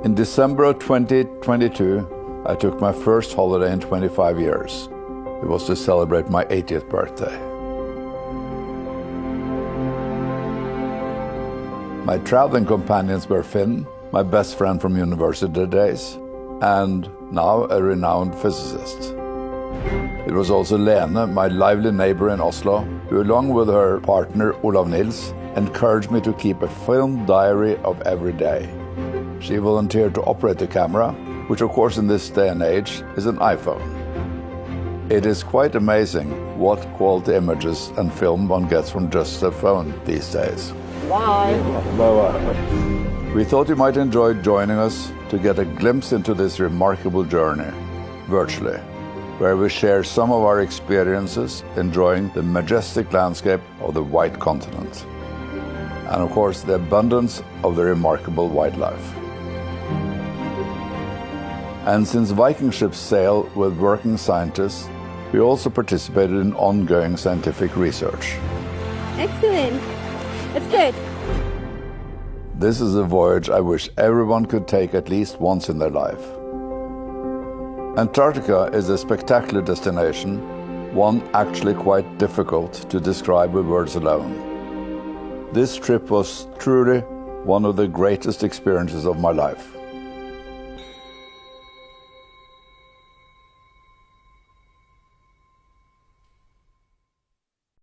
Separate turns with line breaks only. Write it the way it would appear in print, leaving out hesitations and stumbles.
In December of 2022, I took my first holiday in 25 years. It was to celebrate my 80th birthday. My traveling companions were Finn, my best friend from university days, and now a renowned physicist. It was also Lene, my lively neighbor in Oslo, who along with her partner Olav Nils, encouraged me to keep a film diary of every day. She volunteered to operate the camera, which of course in this day and age is an iPhone. It is quite amazing what quality images and film one gets from just a phone these days.
Bye.
Bye-bye. We thought you might enjoy joining us to get a glimpse into this remarkable journey, virtually, where we share some of our experiences enjoying the majestic landscape of the White Continent. And of course, the abundance of the remarkable wildlife. And since Viking ships sail with working scientists, we also participated in ongoing scientific research.
Excellent. That's good.
This is a voyage I wish everyone could take at least once in their life. Antarctica is a spectacular destination, one actually quite difficult to describe with words alone. This trip was truly one of the greatest experiences of my life.